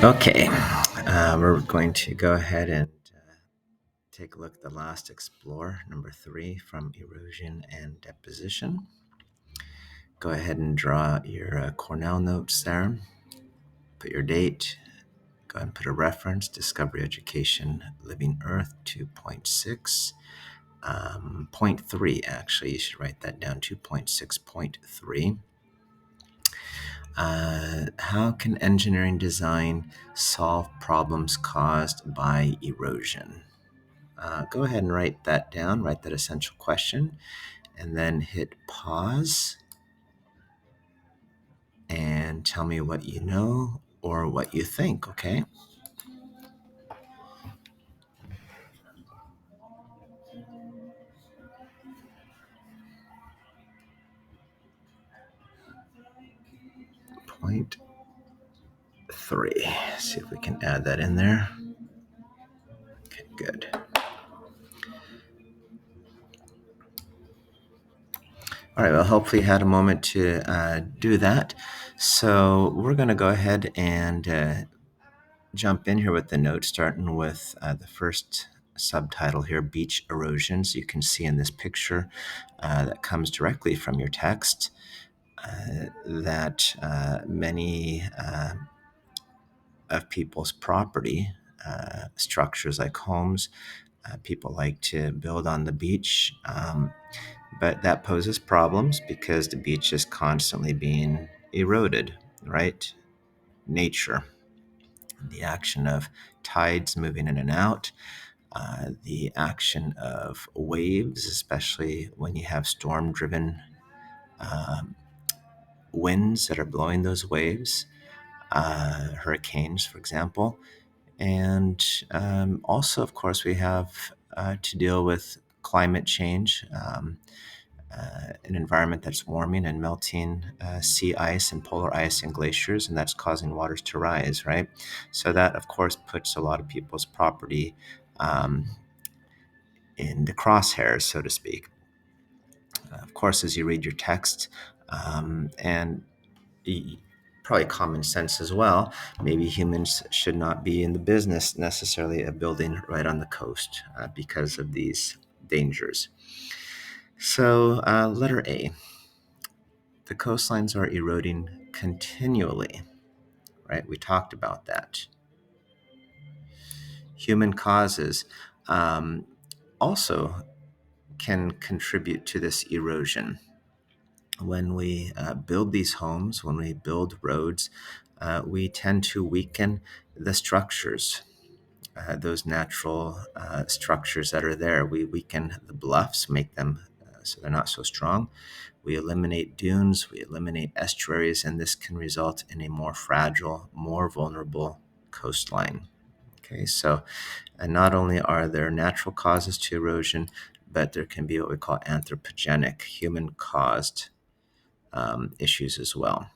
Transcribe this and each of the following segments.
Okay, we're going to go ahead and take a look at the last explore, number 3, from erosion and deposition. Go ahead and draw your Cornell notes there. Put your date. Go ahead and put a reference, Discovery Education, Living Earth 2.6. Point 3, actually, you should write that down, 2.6.3. How can engineering design solve problems caused by erosion? Go ahead and write that down, write that essential question, and then hit pause and tell me what you know or what you think, okay? Point 3. See if we can add that in there. Okay, good. All right, well, hopefully you had a moment to do that. So we're going to go ahead and jump in here with the notes, starting with the first subtitle here, beach erosions. You can see in this picture that comes directly from your text that many of people's property, structures like homes, people like to build on the beach, but that poses problems because the beach is constantly being eroded, right? Nature, the action of tides moving in and out, the action of waves, especially when you have storm-driven winds that are blowing those waves, hurricanes, for example. And also, of course, we have to deal with climate change, an environment that's warming and melting sea ice and polar ice and glaciers, and that's causing waters to rise, right? So that, of course, puts a lot of people's property um, in the crosshairs, so to speak. Of course, as you read your text, and probably common sense as well, maybe humans should not be in the business necessarily of building right on the coast because of these dangers. So, letter A, the coastlines are eroding continually, right? We talked about that. Human causes also can contribute to this erosion. When we build these homes, when we build roads, we tend to weaken the structures, those natural structures that are there. We weaken the bluffs, make them so they're not so strong. We eliminate dunes, we eliminate estuaries, and this can result in a more fragile, more vulnerable coastline. Okay, so and not only are there natural causes to erosion, but there can be what we call anthropogenic, human caused issues as well.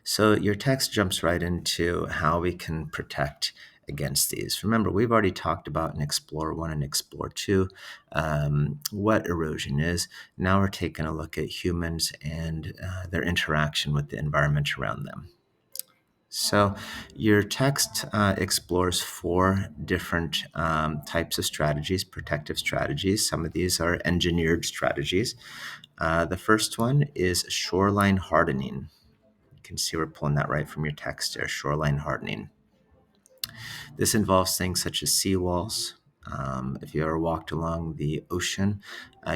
So your text jumps right into how we can protect against these. Remember, we've already talked about in Explore 1 and Explore 2 what erosion is. Now we're taking a look at humans and their interaction with the environment around them. So your text explores 4 different types of strategies, protective strategies. Some of these are engineered strategies. The first one is shoreline hardening. You can see we're pulling that right from your text there, shoreline hardening. This involves things such as seawalls. If you ever walked along the ocean,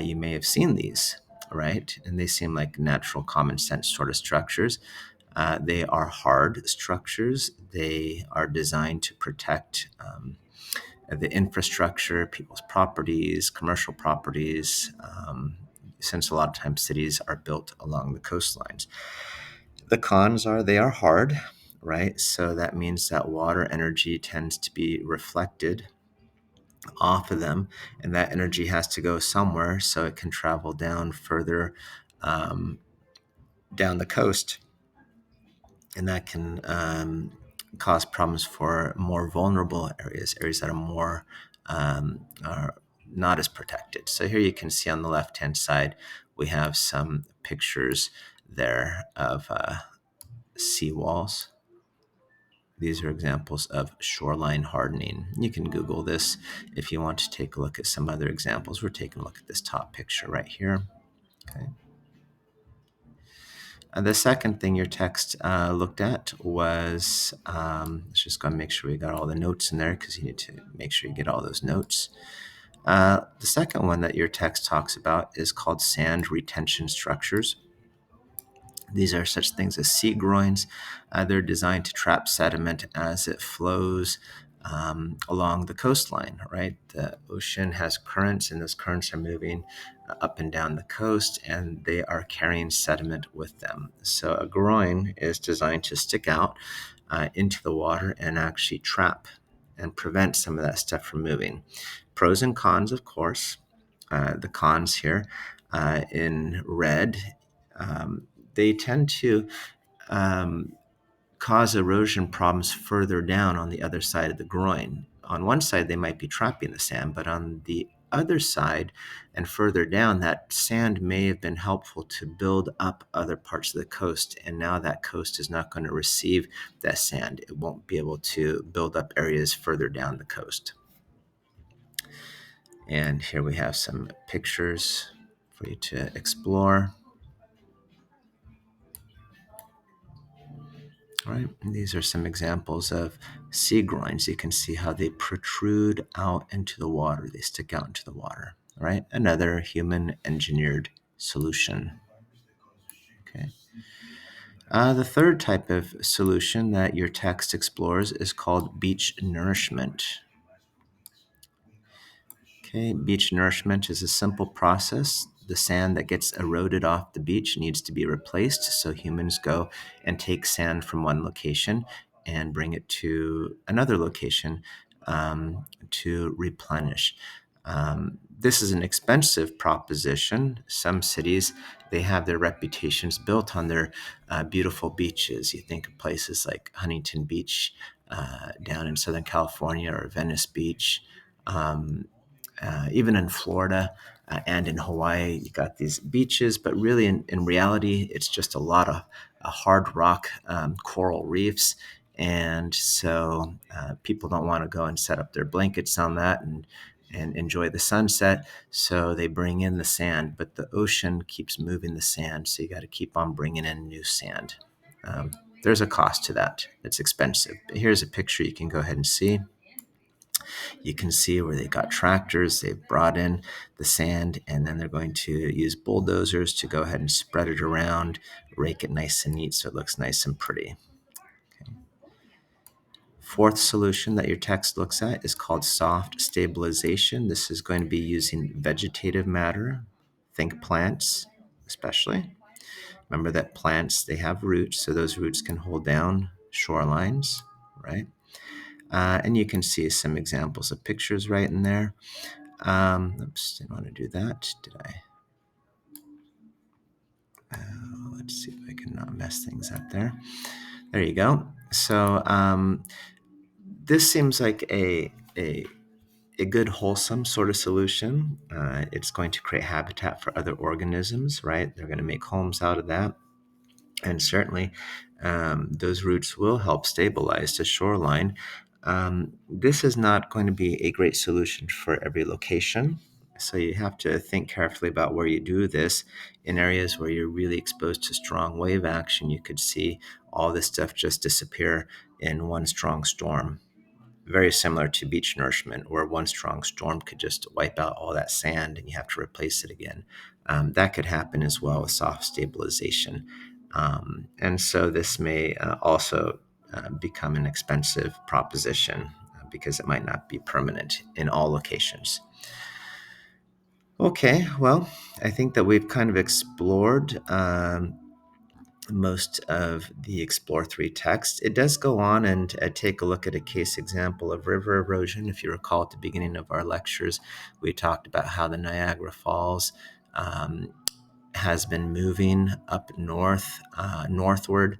you may have seen these, right? And they seem like natural, common sense sort of structures. They are hard structures. They are designed to protect the infrastructure, people's properties, commercial properties, since a lot of times cities are built along the coastlines. The cons are they are hard, right? So that means that water energy tends to be reflected off of them, and that energy has to go somewhere so it can travel down further um, down the coast. And that can cause problems for more vulnerable areas, areas that are not as protected. So here you can see on the left-hand side, we have some pictures there of seawalls. These are examples of shoreline hardening. You can Google this if you want to take a look at some other examples. We're taking a look at this top picture right here. Okay. The second thing your text looked at was, let's just go and make sure we got all the notes in there because you need to make sure you get all those notes. The second one that your text talks about is called sand retention structures. These are such things as sea groins. They're designed to trap sediment as it flows along the coastline, right? The ocean has currents, and those currents are moving up and down the coast, and they are carrying sediment with them. So a groin is designed to stick out into the water and actually trap and prevent some of that stuff from moving. Pros and cons, of course. The cons here in red, they tend to um, cause erosion problems further down on the other side of the groin. On one side, they might be trapping the sand, but on the other side and further down, that sand may have been helpful to build up other parts of the coast. And now that coast is not going to receive that sand. It won't be able to build up areas further down the coast. And here we have some pictures for you to explore. All right, and these are some examples of sea groins. You can see how they protrude out into the water. They stick out into the water. All right, another human engineered solution. Okay. The third type of solution that your text explores is called beach nourishment. Okay, beach nourishment is a simple process. The sand that gets eroded off the beach needs to be replaced. So humans go and take sand from one location and bring it to another location to replenish. This is an expensive proposition. Some cities, they have their reputations built on their beautiful beaches. You think of places like Huntington Beach down in Southern California, or Venice Beach. Even in Florida and in Hawaii, you got these beaches, but really in reality, it's just a lot of hard rock coral reefs. And so people don't want to go and set up their blankets on that and enjoy the sunset. So they bring in the sand, but the ocean keeps moving the sand. So you got to keep on bringing in new sand. There's a cost to that. It's expensive. But here's a picture you can go ahead and see. You can see where they got tractors, they've brought in the sand, and then they're going to use bulldozers to go ahead and spread it around, rake it nice and neat so it looks nice and pretty. Okay. Fourth solution that your text looks at is called soft stabilization. This is going to be using vegetative matter, think plants especially. Remember that plants, they have roots, so those roots can hold down shorelines, right? And you can see some examples of pictures right in there. Oops, didn't want to do that, did I? Let's see if I can not mess things up there. There you go. So this seems like a good wholesome sort of solution. It's going to create habitat for other organisms, right? They're going to make homes out of that. And certainly those roots will help stabilize the shoreline. This is not going to be a great solution for every location. So you have to think carefully about where you do this. In areas where you're really exposed to strong wave action, you could see all this stuff just disappear in one strong storm. Very similar to beach nourishment, where one strong storm could just wipe out all that sand and you have to replace it again. That could happen as well with soft stabilization. And so this may also become an expensive proposition because it might not be permanent in all locations. Okay, well, I think that we've kind of explored most of the Explore 3 text. It does go on and take a look at a case example of river erosion. If you recall at the beginning of our lectures, we talked about how the Niagara Falls has been moving up northward.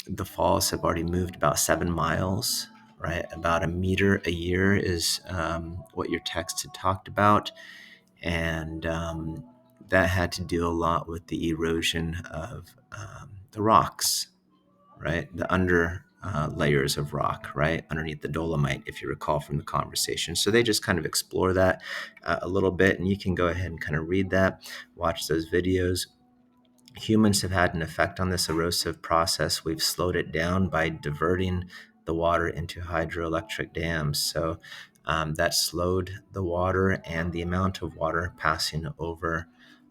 The falls have already moved about 7 miles, right? About a meter a year is what your text had talked about. And that had to do a lot with the erosion of the rocks, right? The layers of rock, right, underneath the dolomite, if you recall from the conversation. So they just kind of explore that a little bit, and you can go ahead and kind of read that, watch those videos. Humans have had an effect on this erosive process. We've slowed it down by diverting the water into hydroelectric dams. So that slowed the water and the amount of water passing over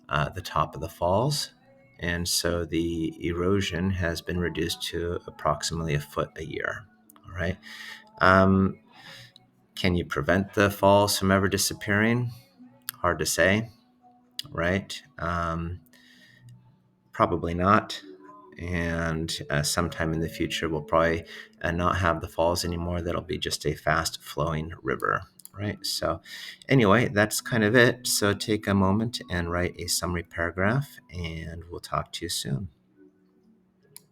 the top of the falls. And so the erosion has been reduced to approximately a foot a year. All right. Um, can you prevent the falls from ever disappearing? Hard to say, right? Probably not. And sometime in the future, we'll probably not have the falls anymore. That'll be just a fast flowing river, right? So, anyway, that's kind of it. So, take a moment and write a summary paragraph, and we'll talk to you soon.